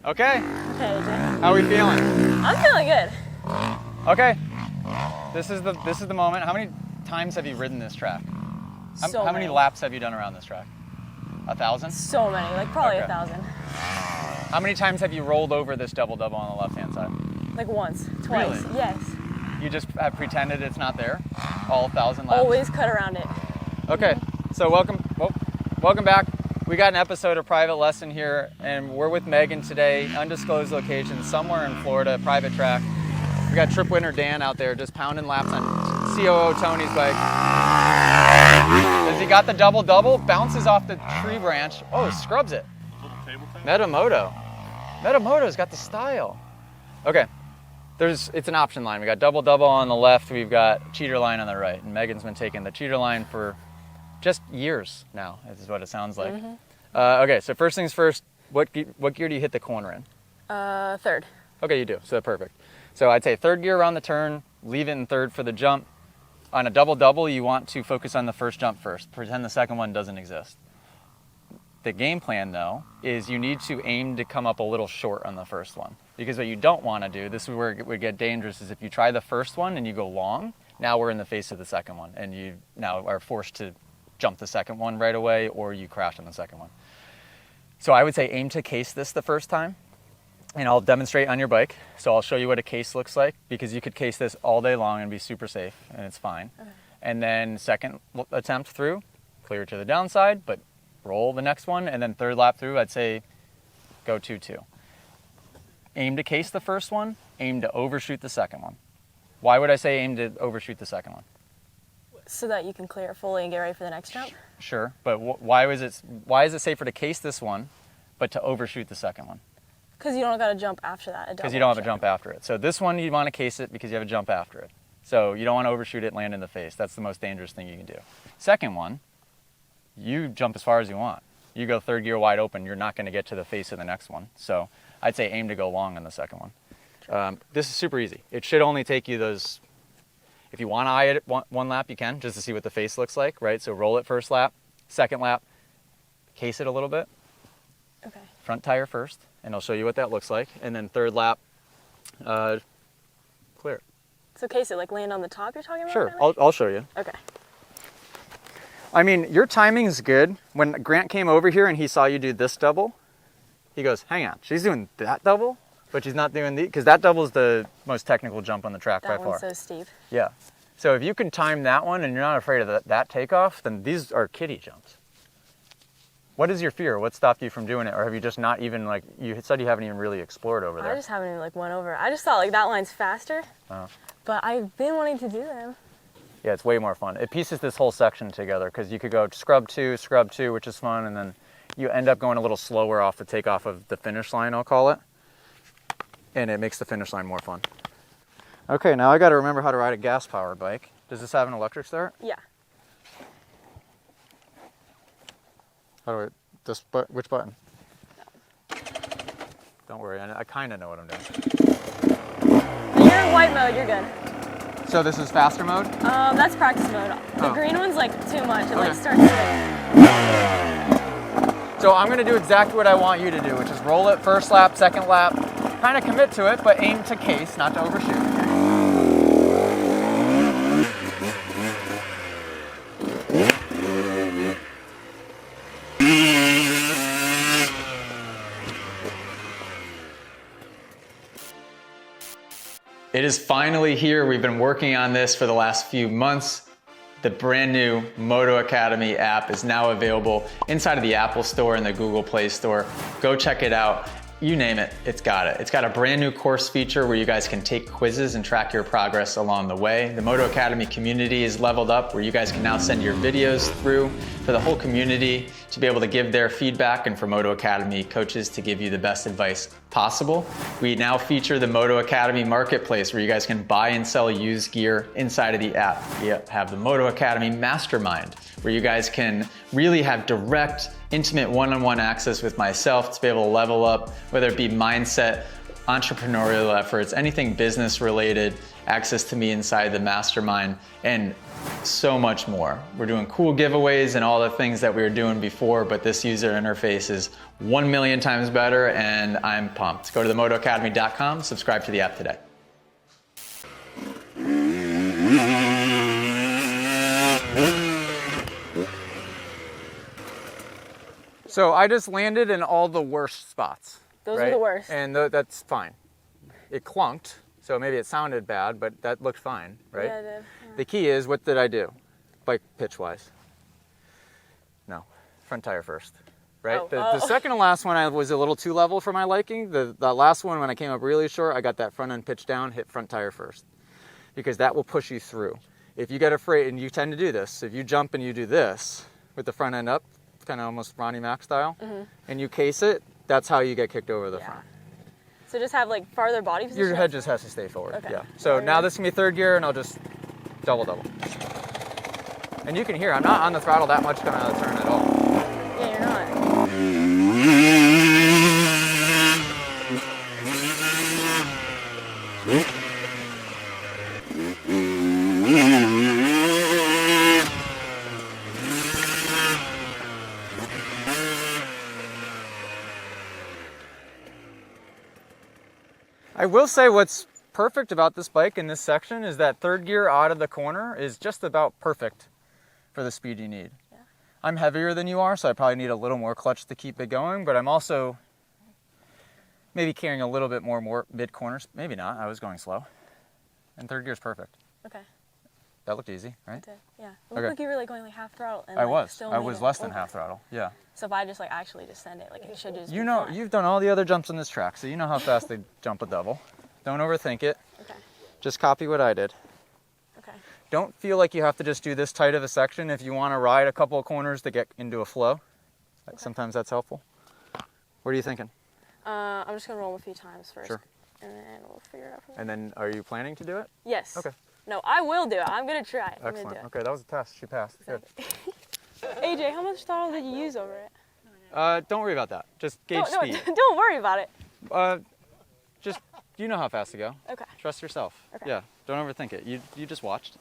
Okay. Okay, AJ. How are we feeling? I'm feeling good. Okay. This is the moment. How many times have you ridden this track? How many laps have you done around this track? 1,000? So many, like probably Okay. 1,000. How many times have you rolled over this double-double on the left-hand side? Like once, twice. Really? Yes. You just have pretended it's not there? All 1,000 laps? Always cut around it. Okay, so welcome back. We got an episode of Private Lesson here, and we're with Megan today, undisclosed location, somewhere in Florida, private track. We got trip winner Dan out there just pounding laps on COO Tony's bike. Has he got the double-double? Bounces off the tree branch. Oh, scrubs it. Moto's got the style. Okay, it's an option line. We got double-double on the left, we've got cheater line on the right, and Megan's been taking the cheater line for just years now, is what it sounds like. Okay, so first things first, what gear do you hit the corner in? Third. Okay, you do, so perfect. So I'd say third gear around the turn, leave it in third for the jump. On a double-double, you want to focus on the first jump first. Pretend the second one doesn't exist. The game plan, though, is you need to aim to come up a little short on the first one. Because what you don't want to do, this is where it would get dangerous, is if you try the first one and you go long, now we're in the face of the second one, and you now are forced to jump the second one right away, or you crash on the second one. So I would say aim to case this the first time, and I'll demonstrate on your bike. So I'll show you what a case looks like, because you could case this all day long and be super safe, and it's fine. Okay. And then second attempt through, clear to the downside, but roll the next one, and then third lap through, I'd say go 2-2. Aim to case the first one, aim to overshoot the second one. Why would I say aim to overshoot the second one? So that you can clear it fully and get ready for the next jump? Sure, but why is it safer to case this one, but to overshoot the second one? Because you don't got to jump after that. Because you don't have a jump after it. So this one you want to case it because you have a jump after it. So you don't want to overshoot it, land in the face. That's the most dangerous thing you can do. Second one, you jump as far as you want. You go third gear wide open, you're not going to get to the face of the next one. So I'd say aim to go long on the second one. This is super easy. It should only take you those, if you want to eye it one lap, you can, just to see what the face looks like, right? So roll it first lap, second lap, case it a little bit. Okay. Front tire first, and I'll show you what that looks like. And then third lap, clear it. So case it, like land on the top you're talking about? Sure, Kind of? I'll show you. Okay. I mean, your timing is good. When Grant came over here and he saw you do this double, he goes, hang on, she's doing that double, but she's not doing the, because that double is the most technical jump on the track by far. That one's so steep. Yeah. So if you can time that one and you're not afraid of that takeoff, then these are kiddie jumps. What is your fear? What stopped you from doing it? Or have you just not even, like, you said you haven't even really explored over there? I just haven't even like went over. I just thought like that line's faster, but I've been wanting to do them. Yeah, it's way more fun. It pieces this whole section together because you could go scrub two, which is fun, and then you end up going a little slower off the takeoff of the finish line, I'll call it. And it makes the finish line more fun. Okay, now I got to remember how to ride a gas-powered bike. Does this have an electric start? Yeah. How do which button? Don't worry, I kind of know what I'm doing. When you're in white mode, you're good. So this is faster mode? That's practice mode. The Oh. green one's like too much. It Okay. like starts to... So I'm going to do exactly what I want you to do, which is roll it first lap, second lap, kind of commit to it, but aim to case, not to overshoot. It is finally here. We've been working on this for the last few months. The brand new Moto Academy app is now available inside of the Apple Store and the Google Play Store. Go check it out. You name it, it's got it. It's got a brand new course feature where you guys can take quizzes and track your progress along the way. The Moto Academy community is leveled up where you guys can now send your videos through for the whole community to be able to give their feedback, and for Moto Academy coaches to give you the best advice possible. We now feature the Moto Academy Marketplace where you guys can buy and sell used gear inside of the app. We have the Moto Academy Mastermind where you guys can really have direct, intimate one-on-one access with myself to be able to level up, whether it be mindset, entrepreneurial efforts, anything business related, access to me inside the mastermind, and so much more. We're doing cool giveaways and all the things that we were doing before, but this user interface is 1 million times better, and I'm pumped. Go to themotoacademy.com, subscribe to the app today. So I just landed in all the worst spots. Those are the worst. And that's fine. It clunked, so maybe it sounded bad, but that looked fine, right? Yeah, it did. Yeah. The key is, what did I do? Bike pitch-wise? No, front tire first, right? Oh, The second to last one I was a little too level for my liking. The last one, when I came up really short, I got that front end pitch down, hit front tire first, because that will push you through. If you get afraid, and you tend to do this, if you jump and you do this with the front end up, kind of almost Ronnie Mac style, and you case it, that's how you get kicked over the front. So just have like farther body position? Your head just has to stay forward. Okay. Yeah. So now this is gonna be third gear, and I'll just double. And you can hear I'm not on the throttle that much coming out of the turn at all. Yeah, you're not. I will say what's perfect about this bike in this section is that third gear out of the corner is just about perfect for the speed you need. Yeah. I'm heavier than you are, so I probably need a little more clutch to keep it going, but I'm also maybe carrying a little bit more mid corners. Maybe not, I was going slow. And third gear's perfect. Okay. That looked easy, right? It did. Yeah. It looked like you were like going like half throttle. And, I like, was. still I made was it less than over. half throttle, yeah. So if I just like actually just send it, like it should just You be know, fine. you've done all the other jumps on this track, so you know how fast they jump a double. Don't overthink it. Okay. Just copy what I did. Okay. Don't feel like you have to just do this tight of a section if you want to ride a couple of corners to get into a flow. Okay. Sometimes that's helpful. What are you thinking? I'm just gonna roll them a few times first. Sure. And then we'll figure it out from there. And then are you planning to do it? Yes. Okay. No, I will do it. I'm gonna try it. I'm Excellent. gonna do Okay, that was a test. She passed. Good. it. AJ, how much throttle did you use over it? Don't worry about that. Just gauge No, speed. don't worry about it. Just, you know how fast to go. Okay. Trust yourself. Okay. Yeah, don't overthink it. You just watched.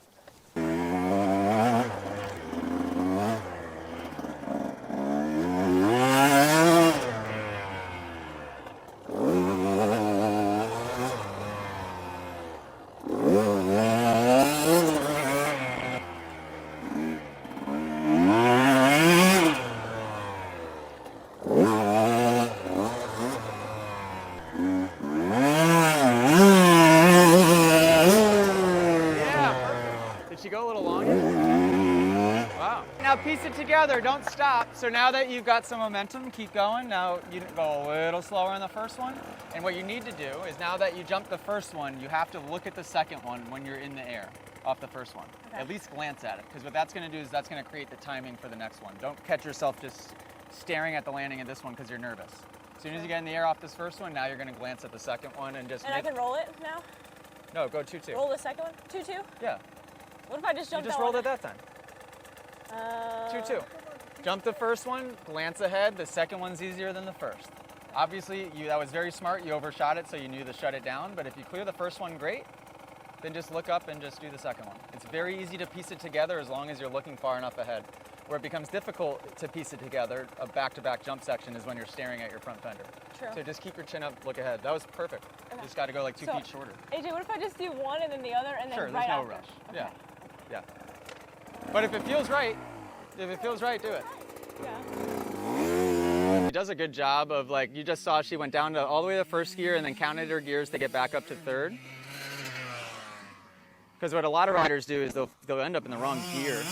Piece it together, don't stop. So now that you've got some momentum, keep going. Now you go a little slower on the first one. And what you need to do is, now that you jumped the first one, you have to look at the second one when you're in the air off the first one. Okay. At least glance at it, because what that's gonna do is that's gonna create the timing for the next one. Don't catch yourself just staring at the landing of this one because you're nervous. As soon as you get in the air off this first one, now you're gonna glance at the second one and just... And I can roll it now? No, go 2-2. Roll the second one? 2-2? Yeah. What if I just You jumped just that rolled one? it that time. 2-2. Uh, Jump the first one, glance ahead. The second one's easier than the first. Obviously, that was very smart. You overshot it, so you knew to shut it down. But if you clear the first one, great. Then just look up and just do the second one. It's very easy to piece it together as long as you're looking far enough ahead. Where it becomes difficult to piece it together, a back-to-back jump section, is when you're staring at your front fender. True. So just keep your chin up, look ahead. That was perfect. Okay. You just got to go like 2 feet shorter. AJ, what if I just do one and then the other and then Sure, right there's no after? rush. Okay. Yeah. But if it feels right, do it. Yeah. She does a good job of, like, you just saw she went down to all the way to first gear and then counted her gears to get back up to third. Because what a lot of riders do is they'll end up in the wrong gear.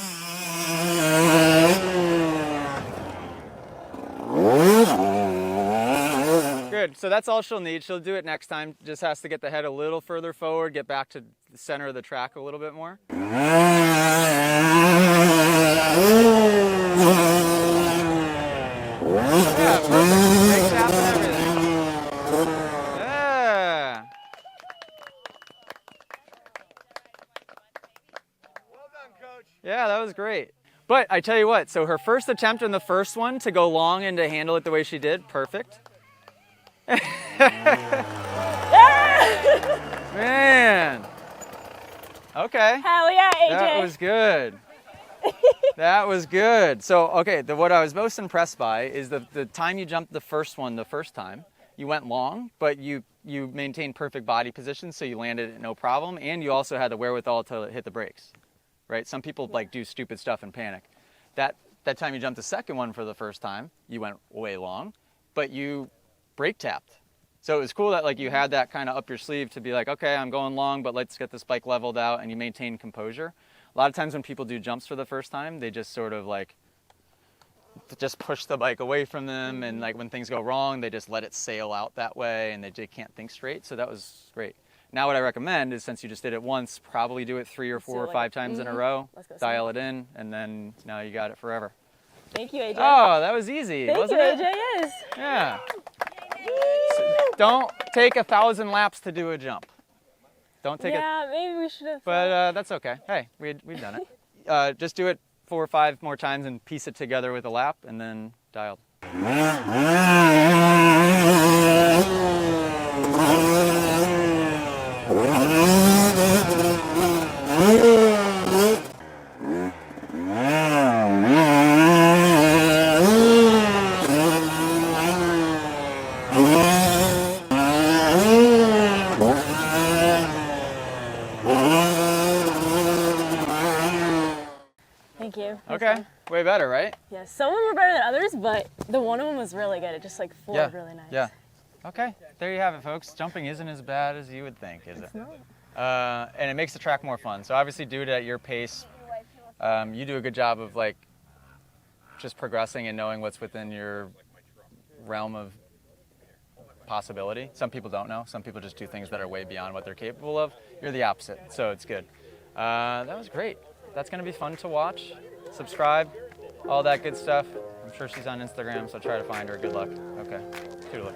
Good, so that's all she'll need. She'll do it next time. Just has to get the head a little further forward, get back to the center of the track a little bit more. Yeah, perfect. Big tap and everything. Yeah. Well done, Coach. Yeah, that was great. But I tell you what, so her first attempt in the first one to go long and to handle it the way she did, perfect. Man. Okay. Hell yeah, AJ. That was good. That was good. So, okay, what I was most impressed by is the time you jumped the first one the first time. You went long, but you maintained perfect body position, so you landed it no problem, and you also had the wherewithal to hit the brakes, right? Some people like do stupid stuff and panic. That time you jumped the second one for the first time, you went way long, but you brake tapped. So it was cool that like you had that kind of up your sleeve to be like, okay, I'm going long, but let's get this bike leveled out, and you maintain composure. A lot of times when people do jumps for the first time, they just sort of like just push the bike away from them, and like when things go wrong, they just let it sail out that way, and they can't think straight. So that was great. Now what I recommend is, since you just did it once, probably do it 3 or 4 or 5 times in a row, dial it in, and then now you got it forever. Thank you, AJ. Oh, that was easy, wasn't it? Thank you, AJ. Yes. Yeah. So don't take 1,000 laps to do a jump. Don't take Yeah, maybe we should have. But that's okay. Hey, we've done it. Just do it 4 or 5 more times and piece it together with a lap, and then dialed. Thank you. Okay, way better, right? Yeah, some of them were better than others, but the one of them was really good. It just like flowed really nice. Yeah. Okay, there you have it, folks. Jumping isn't as bad as you would think, is it? It's not. And it makes the track more fun. So obviously do it at your pace. You do a good job of like just progressing and knowing what's within your realm of possibility. Some people don't know. Some people just do things that are way beyond what they're capable of. You're the opposite, so it's good. That was great. That's going to be fun to watch. Subscribe, all that good stuff. I'm sure she's on Instagram, so try to find her. Good luck. Okay, toodaloo.